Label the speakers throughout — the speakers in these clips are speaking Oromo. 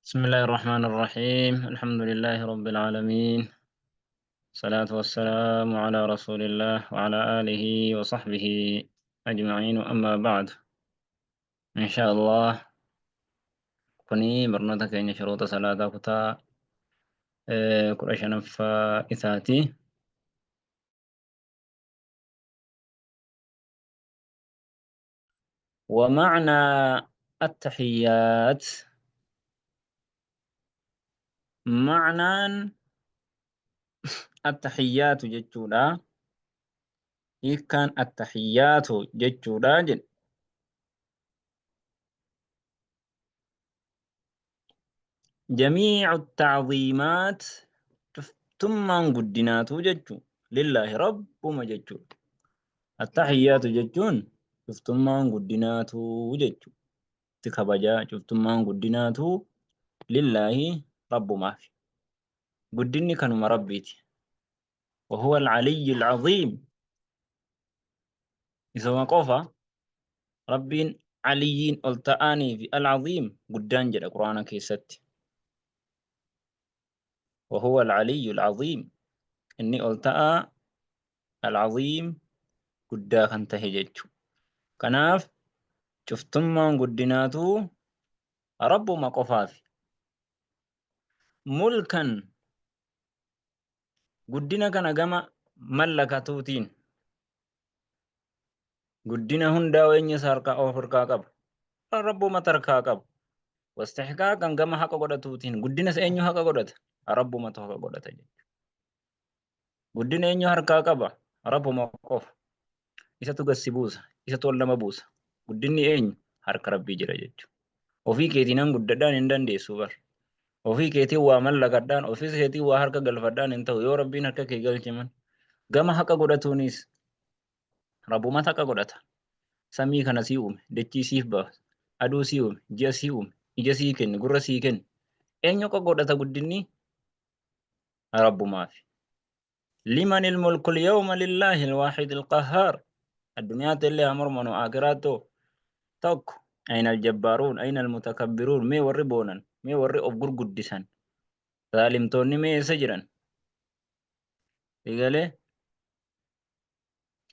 Speaker 1: بسم الله الرحمن الرحيم الحمد لله رب العالمين الصلاة والسلام على رسول الله وعلى آله وصحبه أجمعين أما بعد إن شاء الله كوني برنامج كأن شروط صلاة كتا قريش نفا إثاتي ومعنى التحيات معنى التحيات جتودا كان التحيات جتودا جميع التعظيمات ثم قدنات جتو لله رب ما جتو التحيات جتون ثم قدنات جتو تكبجا ثم قدنات لله رب ما في قدني كانوا ربيتي وهو العلي العظيم إذا ما قفا ربين عليين التآني في العظيم قدان جدا قرآن كيست وهو العلي العظيم إني التآ العظيم قدا كنته جتو كناف شفتمان قدناتو رب ما قفاف ملكا قدنا كان جمع ملكاتوتين قدنا هندا وين يسارك أو فركا قب رب ما تركا قب واستحقاقا جمع حق قدتوتين قدنا سأنيو حق قدت رب ما تحق قدت قدنا أنيو حركا قب رب ما قف إذا تقسبوس إذا تولى مبوس قدني أنيو حرك ربي جرجت وفي كيتنا قددان إندان دي سوبر وفي كيتي وامل لقدان وفي كيتي وحرك قلفدان انتو يو ربين حركا كي قلتمن gama haqa godhatuunis rabbumatu haqa godhata. Samii kana sii uume, dachii siif baasa, aduu sii uume, ji'a sii uume, ija sii kenne, gurra sii kenne. Eenyu haqa godhata guddinni? Rabbumaafi. Liman ilmulku lyawma lillahi alwaahid alqahhaar. Addunyaatti illee haa mormanu akiraattoo tokko ayna aljabbaaruun ayna almutakabbiruun mee warri boonan mee warri of gurguddisan zaalimtoonni mee eessa jiran? Egalee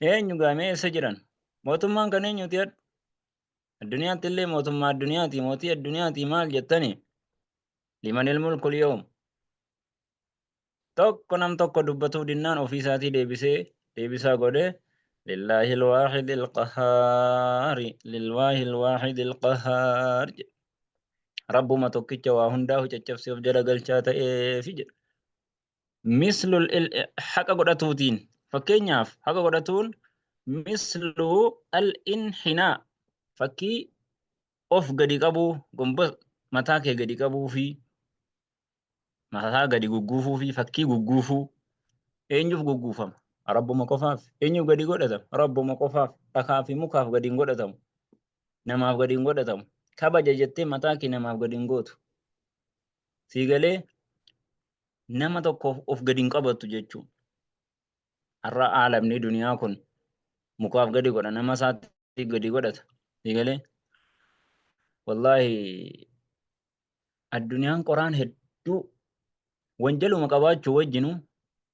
Speaker 1: eenyu gaamee eessa jiran? Mootummaan kan eenyuti hadhu? Addunyaatti illee mootummaa addunyaati mootii addunyaati maal jettani? Liman ilmulku lyawm. Tokko nam tokko dubbatuu dinnaan ofii isaatii deebisaa godhee لله الواحد القهار لله الواحد القهار رب ما توكيتش وهنده تشفسي وجرى قلشات فيج مثل حق قدتوتين فكينياف حق قدتون مثل الانحناء فكي of gadi qabu gomba mataa kee gadi qabuu fi mataa gadi gugguufuu fi fakkii gugguufuu eenyuuf gugguufama? Rabbuma qofaaf. Eenyuuf gadi godhatama? Rabbuma qofaaf. Dhakaa fi mukaaf gadi hin godhatamu. Namaaf gadi hin godhatamu. Kabaja jettee mataa kee namaaf gadi hin gootu. Siigalee nama tokkoof of gadi hin qabattu jechuudha. Har'a aalamni duniyaa kun mukaaf gadi godha nama isaatti gadi godhata. Siigalee wallahi addunyaan qoraan hedduu wanjaluma qabaachuu wajjinu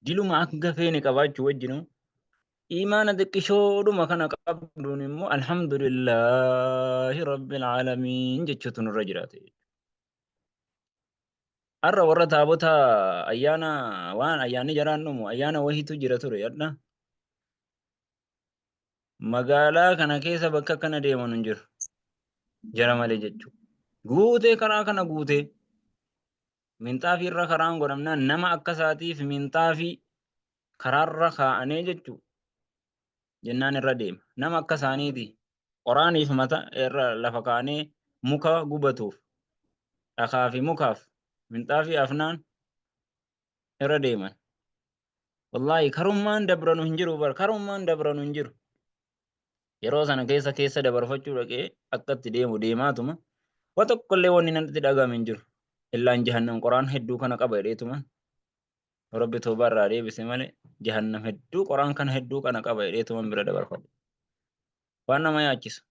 Speaker 1: diluma akka feene qabaachuu wajjinu imaana xiqqishoodhuma kana qabduun immoo alhamdulillahi rabbil aalamiin jechuutu nurra jiraate. Har'a warra taabota ayyaana waan ayyaanni jaraan dhumu ayyaana wahiitu jira ture yadha. Magaalaa kana keessa bakka akkana deeman hin jiru. Jara malee jechuudha. Guutee karaa kana guutee minxaafii irra karaan godhamnaan nama akka isaatiif minxaafii karaarra kaa'anee jechuudha. Jennaan irra deema. Nama akka isaaniiti qoraaniif mata irra lafa kaa'anee muka gubatuuf dhakaa fi mukaaf minxaafii afnaan irra deeman. Wallaahi karummaan dabranu hin jiru bar karummaan dabranu hin jiru. Yeroo sana keessa dabarfachuu dhaqee akkatti deemu deemaatuma wa tokkollee wanni natti dhagahame hin jiru. Illaan jahannam qoraan hedduu kana qaba jedheetuma Rabbi toobaa irraa deebise malee jahannam hedduu qoraan kana hedduu kana qaba jedheetuma bira dabarfadhe. Waan nama yaachisu.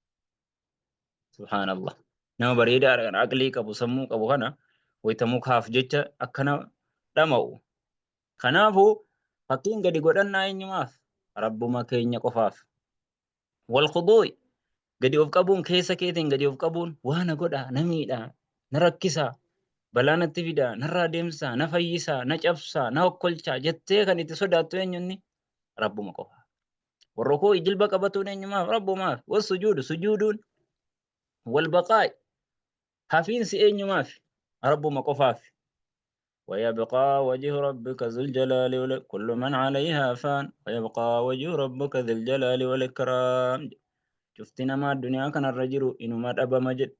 Speaker 1: Subhaanallah. Nama bareedaa aqlii qabu sammuu qabu kana waytamukaaf jecha akkana dhama'u. Kanaafuu fakkiin gadi godhannaa eenyumaaf? Rabbuma keenya qofaaf. Walquduu'i gadi of qabuun keessa keetiin gadi of qabuun waa na godha, na miidha, na rakkisa, balaa natti fida, narraa deemsa, na fayyisa, na cabsa, na okkolcha jettee kan itti sodaattu eenyunni? Rabbuma qofa. Warrukuu jilba qabatuun eenyumaaf? Rabbumaaf. Wassujuudu sujuuduun walbaqaa'i hafiinsi eenyumaaf? Rabbuma qofaaf. ويبقى وجه ربك ذو الجلال كل من عليها فان ويبقى وجه ربك ذو الجلال والإكرام. شفتنا ما الدنيا كان الرجل إنما أبا مجد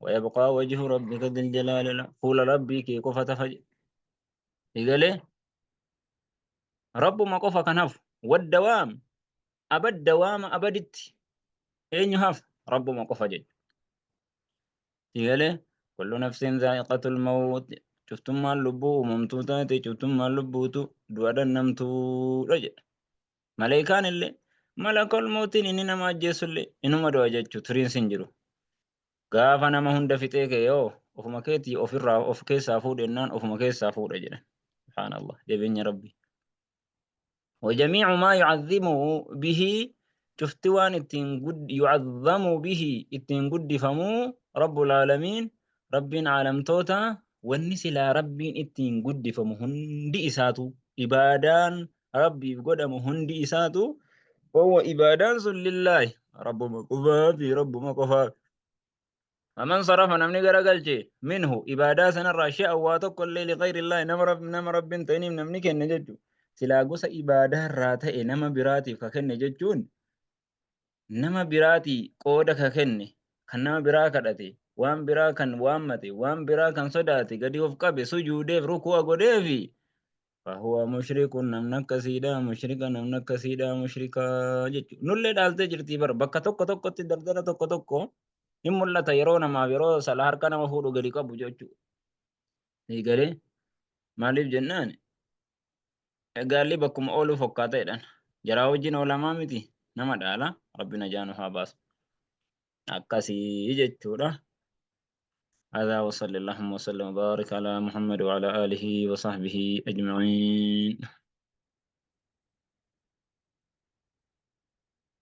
Speaker 1: ويبقى وجه ربك ذو الجلال قول ربي كي كفة فجد إذا ليه رب ما كفة كنف والدوام أبد دوام أبدت أين يهف رب ما كفة جد إذا ليه كل نفس ذائقة الموت شفتم ما اللبو ممتوتاتي شفتم ما اللبوتو دوادن نمتو رجل ملائكان اللي ملك الموت إننا ما جيسو اللي إنما دوا جيتشو ترين سنجرو gaafa nama hunda fixee kee yoo ofuma keetii ofirraa of keessaa fuudhennaan ofuma keessaa fuudha jedhan. Subhaanallah jabeenya rabbi. وجميع ما يعظمه به شفت وان يعظم به اتين قد فمو رب العالمين رب عالم توتا والنسلا رب اتين قد فمو هندي إساتو إبادان ربي قدم هندي إساتو وهو إبادان لله رب مقفا في رب مقفا ومن صرف نمني غرقلجي منه إبادة سنرى شيء واتق الليل غير الله نما رب تينيم نمني كن نججو سلا غوسا إبادة راتئ نما براتي فكن نججون نما براتي قودك كن كان نما برا كدتي وان برا كان وامتي وان برا كان صداتي قد يفقى بسجوده ركوع قدفي فهو مشرك نمنك سيدا مشركا نمنك سيدا مشركا ججو نولي دالتي جرتي بر بكا توكو توكو تدردر توكو توكو hin mul'ata yeroo namaaf yeroo sala harka nama fuudhu gadi qabu jechuudha. Eegalee maaliif jennaan gaalli bakkuma oolu fakkaataadhaan jaraa wajjin oolamaa miti nama dhaala rabbi najaa nuuf haa baasu. Akkasii jechuudha. هذا وصلى اللهم وسلم وبارك على محمد وعلى آله وصحبه أجمعين.